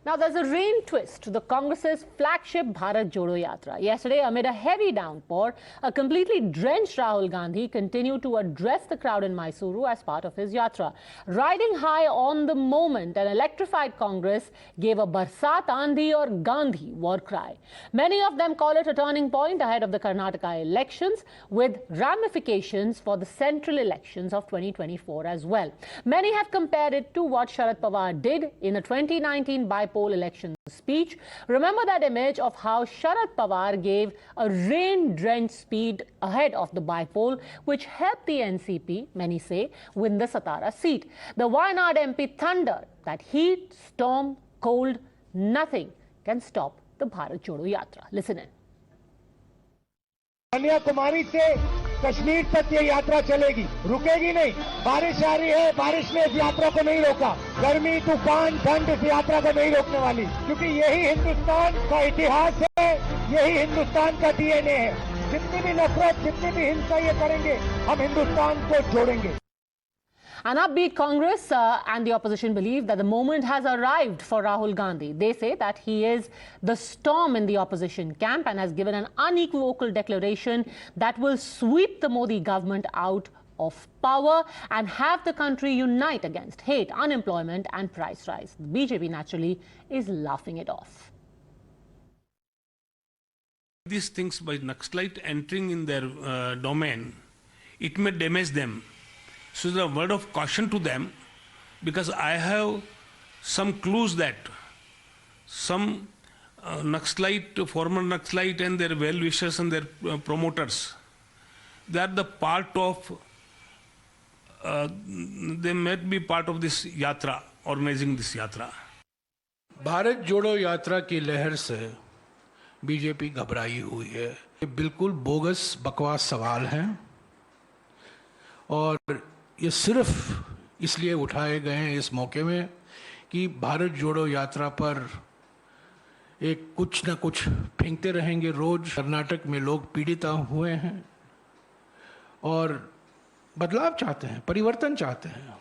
Now, there's a rain twist to the Congress's flagship Bharat Jodo Yatra. Yesterday, amid a heavy downpour, a completely drenched Rahul Gandhi continued to address the crowd in Mysore as part of his yatra. Riding high on the moment, an electrified Congress gave a Barsaat Aandhi or Gandhi war cry. Many of them call it a turning point ahead of the Karnataka elections, with ramifications for the central elections of 2024 as well. Many have compared it to what Sharad Pawar did in the 2019 bipoll election speech. Remember that image of how Sharad Pawar gave a rain-drenched speech ahead of the bipoll, which helped the NCP, many say, win the Satara seat. The Wayanad MP thundered that heat, storm, cold, nothing can stop the Bharat Jodo Yatra. Listen in. Kanyakumari से कश्मीर तक ये यात्रा चलेगी, रुकेगी नहीं। बारिश आ रही है, बारिश ने इस यात्रा को नहीं रोका। गर्मी, तूफान, ठंड इस यात्रा को नहीं रोकने वाली, क्योंकि यही हिंदुस्तान का इतिहास है, यही हिंदुस्तान का डीएनए है। जितनी भी नफरत, जितनी भी हिंसा ये करेंगे, हम हिंदुस्तान को जोड़ेंगे। An upbeat Congress and the opposition believe that the moment has arrived for Rahul Gandhi. They say that he is the storm in the opposition camp and has given an unequivocal declaration that will sweep the Modi government out of power and have the country unite against hate, unemployment and price rise. The BJP naturally is laughing it off. These things by Naxalite entering in their domain, it may damage them. So the word of caution to them, because I have some clues that some Naxalite, former Naxalite and their well-wishers and their promoters, they are the part of, they might be part of this yatra, organizing this yatra. Bharat जोड़ो यात्रा की लहर से BJP घबराई हुई है। ये बिल्कुल बोगस बकवास सवाल हैं और ये सिर्फ इसलिए उठाए गए हैं इस मौके में कि भारत जोड़ो यात्रा पर एक कुछ न कुछ फेंकते रहेंगे रोज। कर्नाटक में लोग पीड़ित हुए हैं और बदलाव चाहते हैं, परिवर्तन चाहते हैं।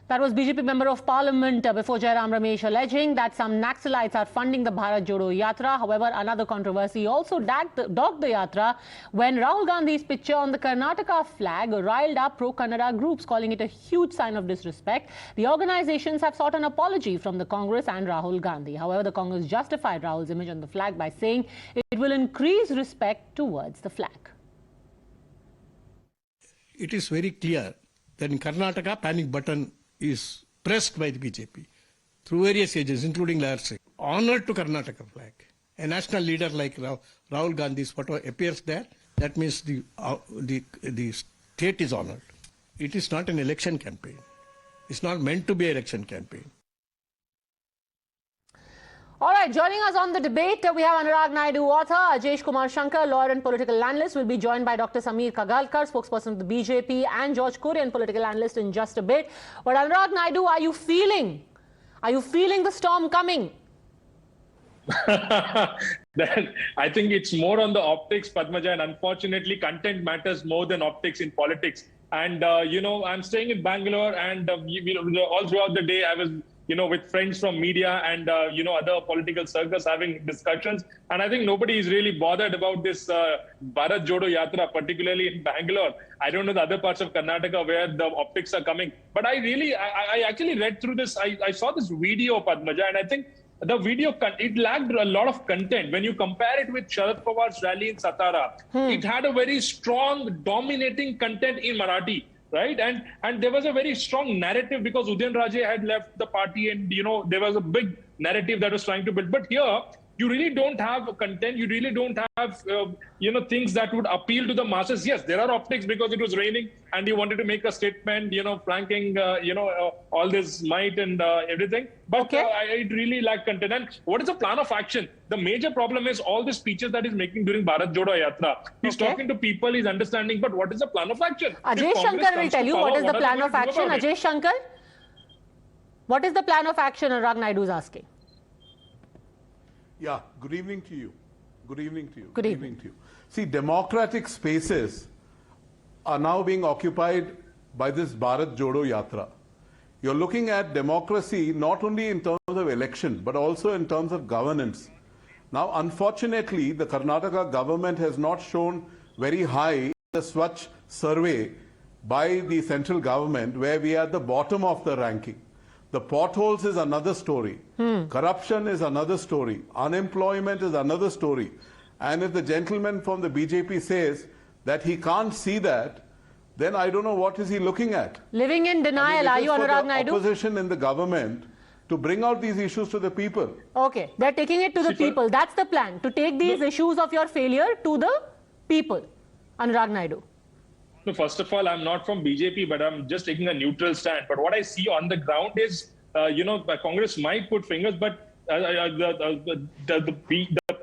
That was BJP Member of Parliament before Jairam Ramesh alleging that some Naxalites are funding the Bharat Jodo Yatra. However, another controversy also dogged the Yatra when Rahul Gandhi's picture on the Karnataka flag riled up pro-Kannada groups, calling it a huge sign of disrespect. The organizations have sought an apology from the Congress and Rahul Gandhi. However, the Congress justified Rahul's image on the flag by saying it will increase respect towards the flag. It is very clear that in Karnataka, panic button is pressed by the BJP through various agents, including Larsik. Honor to Karnataka flag. A national leader like Rahul Gandhi's photo appears there. That means the state is honored. It is not an election campaign. It's not meant to be an election campaign. All right, joining us on the debate, we have Anurag Naidu, author, Ajesh Kumar Shankar, lawyer and political analyst. We'll be joined by Dr. Samir Kagalkar, spokesperson of the BJP, and George Kurian, political analyst, in just a bit. But Anurag Naidu, are you feeling the storm coming? I think it's more on the optics, Padmaja, and unfortunately, content matters more than optics in politics. And, I'm staying in Bangalore, and all throughout the day, I was with friends from media and, other political circles having discussions. And I think nobody is really bothered about this Bharat Jodo Yatra, particularly in Bangalore. I don't know the other parts of Karnataka where the optics are coming. But I actually read through this. I saw this video, Padmaja, and I think the video, it lacked a lot of content. When you compare it with Sharad Pawar's rally in Satara, it had a very strong, dominating content in Marathi. Right. And there was a very strong narrative because Udayan Raje had left the party and, there was a big narrative that was trying to build. But here, you really don't have content. You really don't have, things that would appeal to the masses. Yes, there are optics because it was raining and you wanted to make a statement, flanking, all this might and everything. But it really lacked content. And what is the plan of action? The major problem is all the speeches that he's making during Bharat Jodo Yatra. He's talking to people, he's understanding, but what is the plan of action? Ajesh Shankar will tell you what is the plan of action. Ajesh Shankar, what is the plan of action Anurag Naidu is asking? Yeah, good evening to you. Good evening to you. Good evening to you. See, democratic spaces are now being occupied by this Bharat Jodo Yatra. You're looking at democracy not only in terms of election, but also in terms of governance. Now, unfortunately, the Karnataka government has not shown very high in the Swachh survey by the central government, where we are at the bottom of the ranking. The potholes is another story. Corruption is another story. Unemployment is another story. And if the gentleman from the BJP says that he can't see that, then I don't know what is he looking at. Living in denial, are you, Anurag Naidu? Opposition in the government to bring out these issues to the people. Okay, they're taking it to the people. That's the plan, to take these issues of your failure to the people. Anurag Naidu. No, first of all, I'm not from BJP, but I'm just taking a neutral stand. But what I see on the ground is, Congress might put fingers, but the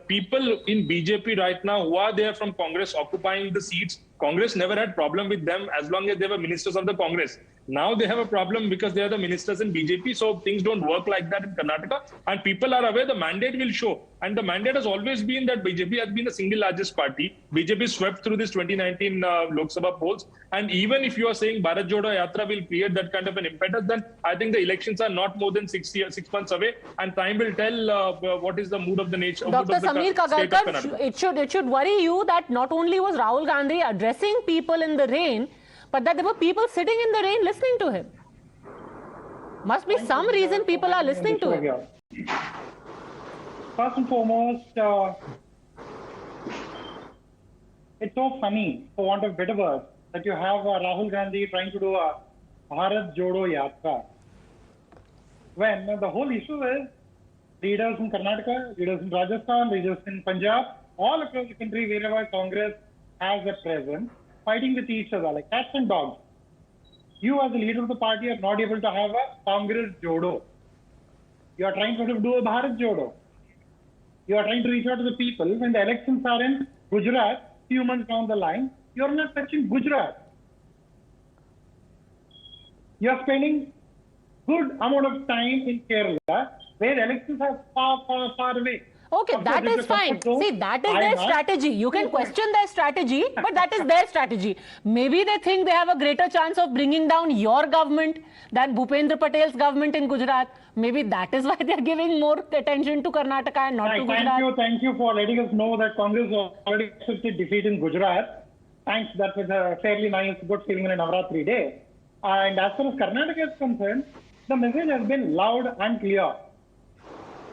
people in BJP right now who are there from Congress occupying the seats, Congress never had problem with them as long as they were ministers of the Congress. Now they have a problem because they are the ministers in BJP, so things don't work like that in Karnataka. And people are aware the mandate will show. And the mandate has always been that BJP has been the single largest party. BJP swept through this 2019 Lok Sabha polls. And even if you are saying Bharat Jodo Yatra will create that kind of an impetus, then I think the elections are not more than 6 months away. And time will tell what is the mood of the nation. Dr. Samir Kagalkar, it should worry you that not only was Rahul Gandhi addressing people in the rain, but that there were people sitting in the rain listening to him. Must be some reason people are listening to him. First and foremost, it's so funny, for want of better word, that you have Rahul Gandhi trying to do a Bharat Jodo Yatra. When the whole issue is leaders in Karnataka, leaders in Rajasthan, leaders in Punjab, all across the country, wherever Congress has a presence, fighting with each other like cats and dogs. You as the leader of the party are not able to have a Congress Jodo. You are trying to do a Bharat Jodo. You are trying to reach out to the people. When the elections are in Gujarat, few months down the line, you are not touching Gujarat. You are spending good amount of time in Kerala, where the elections are far away. Okay, that is fine. See, that is their strategy. You can question their strategy, but that is their strategy. Maybe they think they have a greater chance of bringing down your government than Bhupendra Patel's government in Gujarat. Maybe that is why they are giving more attention to Karnataka and not to Gujarat. Thank you for letting us know that Congress already accepted defeat in Gujarat. Thanks, that was a fairly nice, good feeling in a Navratri day. And as far as Karnataka is concerned, the message has been loud and clear.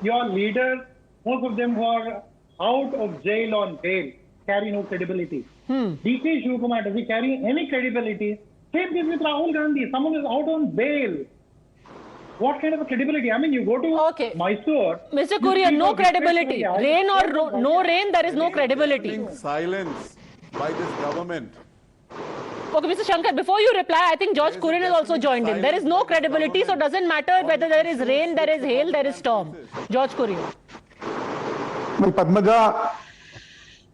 Your leaders, most of them who are out of jail on bail, carry no credibility. DK Shivakumar, does he carry any credibility? Same thing with Rahul Gandhi. Someone is out on bail. What kind of a credibility? I mean, you go to Mysore. Mr. Kurian, no credibility. Rain or no rain, there is no credibility. Silence by this government. Okay, Mr. Shankar, before you reply, I think George Kurian has also joined in. There is no credibility, so it doesn't matter whether there is rain, there is hail, there is storm. George Kurian. Well, Padmaja,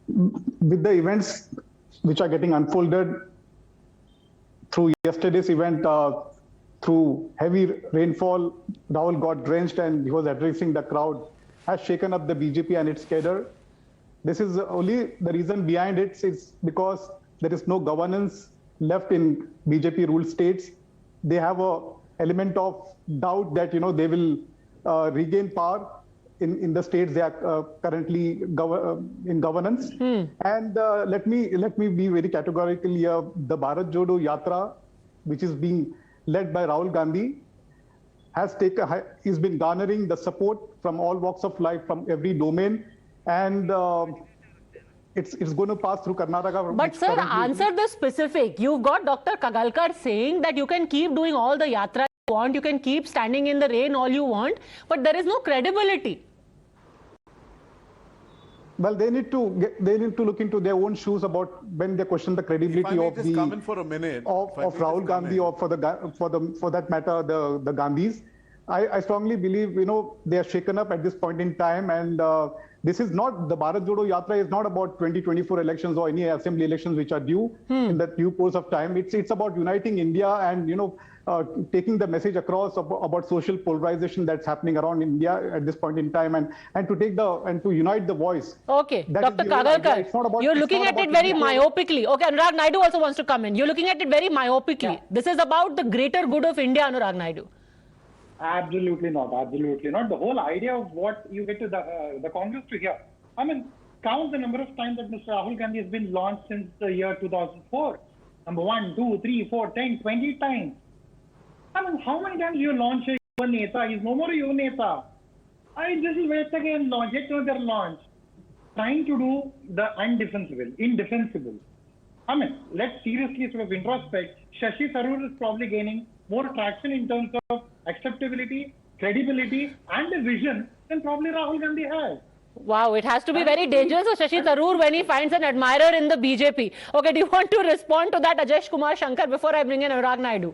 with the events which are getting unfolded through yesterday's event, through heavy rainfall, Rahul got drenched and he was addressing the crowd, has shaken up the BJP and its cadre. This is only the reason behind it is because there is no governance left in BJP ruled states. They have a element of doubt that, they will regain power in the states they are currently in governance. And let me be very categorical here. The Bharat Jodo Yatra, which is being led by Rahul Gandhi, is been garnering the support from all walks of life, from every domain, and it's going to pass through Karnataka. But sir, answer the specific. You've got Dr. Kagalkar saying that you can keep doing all the yatra you want, you can keep standing in the rain all you want, but there is no credibility. Well, they need to look into their own shoes about when they question the credibility of Rahul Gandhi or for that matter the Gandhis. I strongly believe they are shaken up at this point in time, and this is not the Bharat Jodo Yatra is not about 2024 elections or any assembly elections which are due in the due course of time. It's about uniting India and taking the message across about social polarization that's happening around India at this point in time, and to unite the voice. Okay, Dr. Kagalkar, you're looking at it very myopically. Okay, Anurag Naidu also wants to come in. You're looking at it very myopically. Yeah. This is about the greater good of India, Anurag Naidu. Absolutely not. Absolutely not. The whole idea of what you get to the Congress to hear. I mean, count the number of times that Mr. Rahul Gandhi has been launched since the year 2004. Number 1, 2, 3, 4, 10, 20 times. I mean, how many times you launch a Yuva Neta? He's no more a Yuva Neta. This is yet again launch, yet another launch. Trying to do the indefensible. I mean, let's seriously sort of introspect. Shashi Tharoor is probably gaining more traction in terms of acceptability, credibility, and a vision than probably Rahul Gandhi has. Wow, it has to be very dangerous for Shashi Tharoor when he finds an admirer in the BJP. Okay, do you want to respond to that, Ajesh Kumar Shankar, before I bring in Anurag Naidu?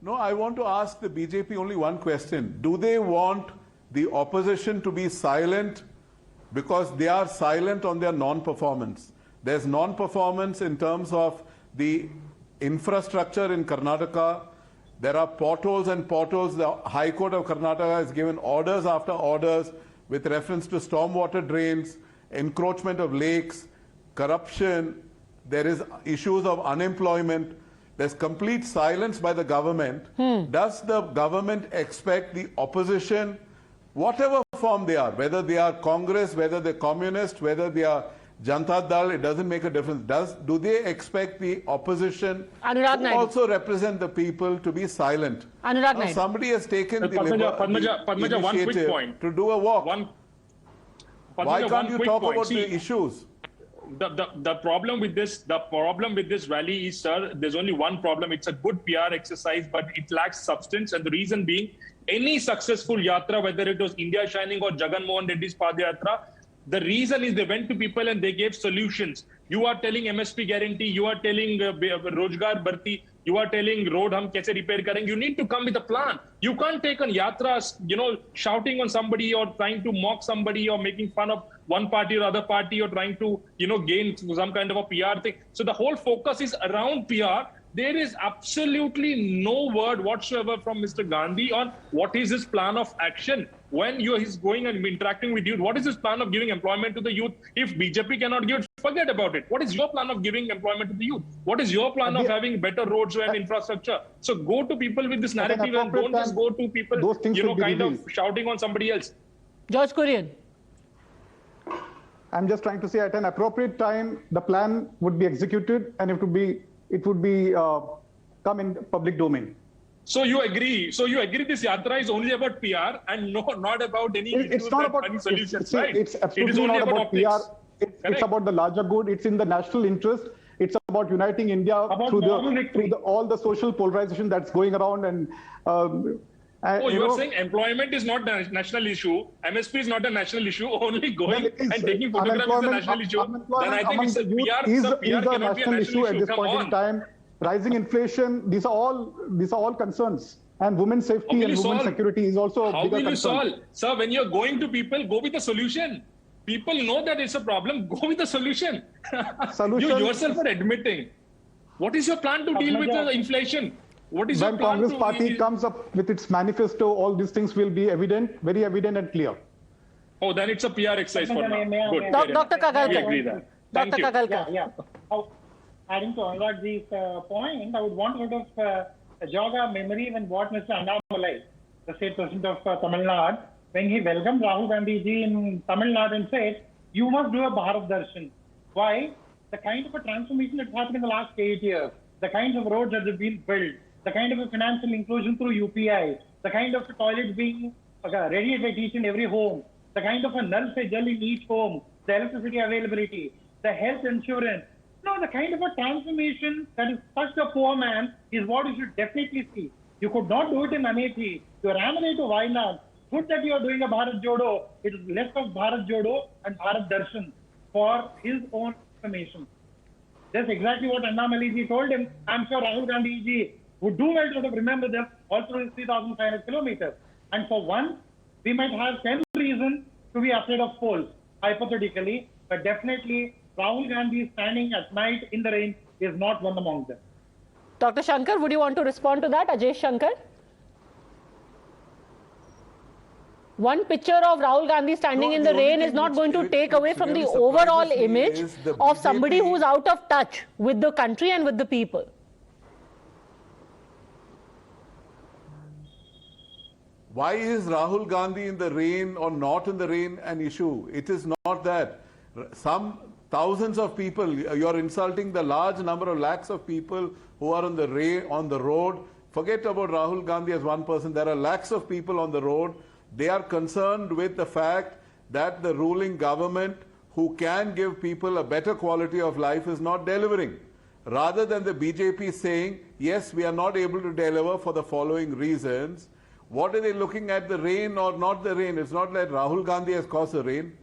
No, I want to ask the BJP only one question. Do they want the opposition to be silent because they are silent on their non-performance? There's non-performance in terms of the infrastructure in Karnataka. There are potholes and potholes. The High Court of Karnataka has given orders after orders with reference to stormwater drains, encroachment of lakes, corruption. There is issues of unemployment. There's complete silence by the government. Does the government expect the opposition, whatever form they are, whether they are Congress, whether they're communist, whether they are Janata Dal, it doesn't make a difference. Do they expect the opposition to also represent the people to be silent? Now, somebody has taken the Padmaja, one quick point. To do a walk. Why can't you talk about See, the issues? The problem with this rally is, sir, there's only one problem. It's a good PR exercise, but it lacks substance. And the reason being, any successful yatra, whether it was India Shining or Jagan Mohan Reddy's Padayatra, the reason is they went to people and they gave solutions. You are telling MSP guarantee, you are telling Rojgar Bharti, you are telling road hum kaise repair karenge. You need to come with a plan. You can't take on yatras, shouting on somebody or trying to mock somebody or making fun of one party or other party or trying to, gain some kind of a PR thing. So the whole focus is around PR. There is absolutely no word whatsoever from Mr. Gandhi on what is his plan of action. When he's going and interacting with youth, what is his plan of giving employment to the youth? If BJP cannot give it, forget about it. What is your plan of giving employment to the youth? What is your plan of having better roads and infrastructure? So go to people with this narrative and don't just go to people, kind of shouting on somebody else. George Kurian. I'm just trying to say at an appropriate time, the plan would be executed and it would be come in public domain. So you agree? This yatra is only about PR and not about any it's not about any solutions, right? It's absolutely not about PR. It's about the larger good. It's in the national interest. It's about uniting India through all the social polarization that's going around. And you're saying employment is not a national issue. MSP is not a national issue. Only going and taking photographs is a national issue. Then I think it's a PR. Is a national issue at this point in time. Rising inflation, these are all concerns. And women's safety and women's security is also a bigger concern. How will you solve? Sir, when you're going to people, go with a solution. People know that it's a problem. Go with a solution. You yourself are admitting. What is your plan to deal with the inflation? What is your plan? When Congress party comes up with its manifesto, all these things will be evident, very evident and clear. Oh, then it's a PR exercise for now. Good. Dr. Kagalkar. We agree that. Thank you. Yeah. Adding to Anuragji's point, I would want to sort of jog our memory when what Mr. Annamalai, the state president of Tamil Nadu, when he welcomed Rahul Gandhi ji in Tamil Nadu and said, you must do a Bharat Darshan. Why? The kind of a transformation that's happened in the last 8 years, the kinds of roads that have been built, the kind of a financial inclusion through UPI, the kind of toilets being ready at each and every home, the kind of a Nal Se Jal in each home, the electricity availability, the health insurance. No, the kind of a transformation that has touched a poor man is what you should definitely see. You could not do it in Amethi. You ran away to Wayanad. Good that you are doing a Bharat Jodo. It is less of Bharat Jodo and Bharat Darshan for his own information. That's exactly what Annamalai ji told him. I'm sure Rahul Gandhi ji would do well to sort of remember them all through his 3,500 kilometers. And for once, we might have 10 reasons to be afraid of polls, hypothetically, but definitely Rahul Gandhi standing at night in the rain is not one among them. Dr. Shankar, would you want to respond to that? Ajesh Shankar? One picture of Rahul Gandhi standing in the rain is not going to take away from the overall image of somebody who's out of touch with the country and with the people. Why is Rahul Gandhi in the rain or not in the rain an issue? It is not that. Some thousands of people, you're insulting the large number of lakhs of people who are on the road. Forget about Rahul Gandhi as one person. There are lakhs of people on the road. They are concerned with the fact that the ruling government, who can give people a better quality of life, is not delivering. Rather than the BJP saying, yes, we are not able to deliver for the following reasons, what are they looking at, the rain or not the rain? It's not like Rahul Gandhi has caused the rain.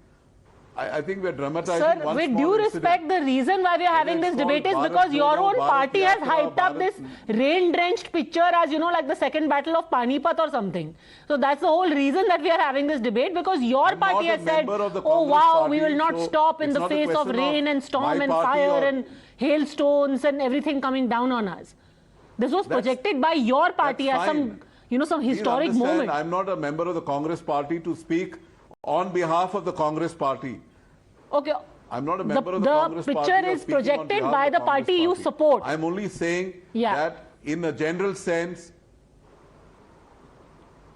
I think we're dramatizing. Sir, with due respect, the reason why we are having this debate is because your own party has hyped up this rain-drenched picture as, you know, like the second battle of Panipat or something. So that's the whole reason that we are having this debate, because your party has said, oh wow, we will not stop in the face of rain and storm and fire and hailstones and everything coming down on us. This was projected by your party as some, you know, some historic moment. I'm not a member of the Congress party to speak on behalf of the Congress party. Okay. I'm not a member of the Congress party. The picture is projected by the party you support. I'm only saying that in a general sense,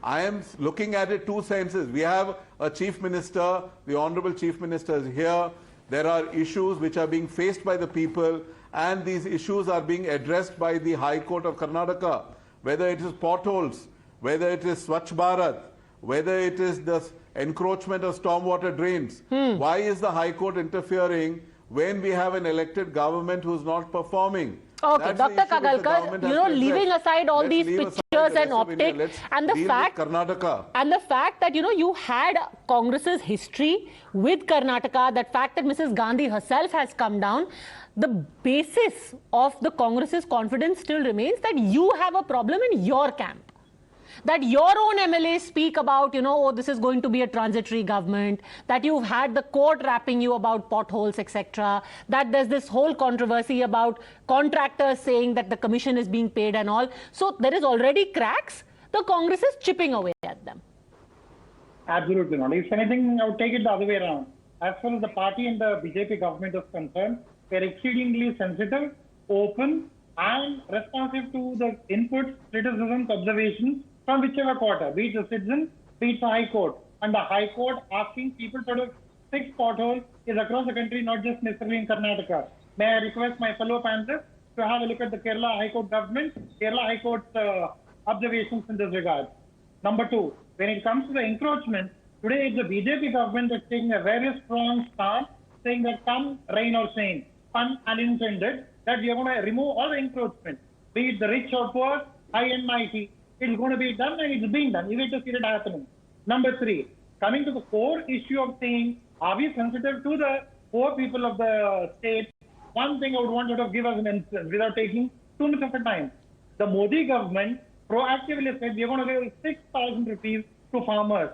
I am looking at it two senses. We have a chief minister, the honorable chief minister is here. There are issues which are being faced by the people, and these issues are being addressed by the High Court of Karnataka. Whether it is potholes, whether it is Swachh Bharat, whether it is the encroachment of stormwater drains. Why is the High Court interfering when we have an elected government who's not performing? Okay, Dr. Kagalkar, you know, leaving aside all these pictures and optics and the fact that, you know, you had Congress's history with Karnataka, that fact that Mrs. Gandhi herself has come down, the basis of the Congress's confidence still remains that you have a problem in your camp. That your own MLAs speak about, you know, oh, this is going to be a transitory government, that you've had the court rapping you about potholes, etc., that there's this whole controversy about contractors saying that the commission is being paid and all. So there is already cracks. The Congress is chipping away at them. Absolutely not. If anything, I would take it the other way around. As far as the party and the BJP government is concerned, they're exceedingly sensitive, open, and responsive to the inputs, criticisms, observations from whichever quarter, be it the citizen, be it the High Court. And the High Court asking people to fix potholes is across the country, not just necessarily in Karnataka. May I request my fellow panelists to have a look at the Kerala High Court government, Kerala High Court observations in this regard. Number two, when it comes to the encroachment, today it's the BJP government that's taking a very strong stance, saying that come rain or shine, pun unintended, that we are going to remove all the encroachment, be it the rich or poor, high and mighty. It's going to be done and it's being done. You will just see it happening. Number three, coming to the core issue of saying, are we sensitive to the poor people of the state? One thing I would want to give us an instance without taking too much of a time. The Modi government proactively said we are going to give 6,000 rupees to farmers,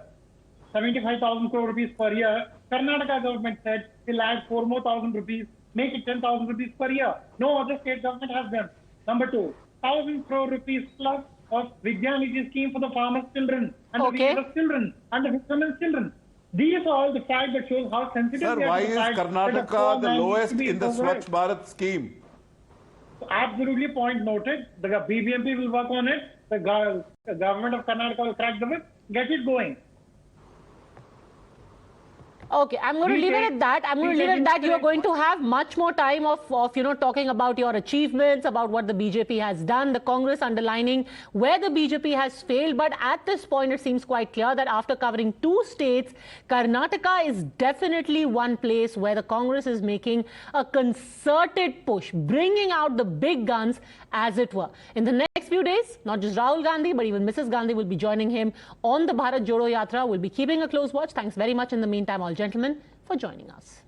75,000 crore rupees per year. Karnataka government said we'll add 4 more thousand rupees, make it 10,000 rupees per year. No other state government has done. Number two, 1,000 crore rupees plus of Vidyanidhi scheme for the farmers' children and the villagers' children and the fishermen's children. These are all the facts that shows how sensitive Sir, they are. why is Karnataka the lowest in the Swachh Bharat scheme? Absolutely, point noted. The BBMP will work on it. The government of Karnataka will crack the whip, get it going. Okay, I'm going to leave it at that. I'm going to leave it at that. You're going to have much more time of you know, talking about your achievements, about what the BJP has done, the Congress underlining where the BJP has failed. But at this point, it seems quite clear that after covering 2 states, Karnataka is definitely one place where the Congress is making a concerted push, bringing out the big guns, as it were. In the next few days, not just Rahul Gandhi, but even Mrs. Gandhi will be joining him on the Bharat Jodo Yatra. We'll be keeping a close watch. Thanks very much in the meantime, all gentlemen, for joining us.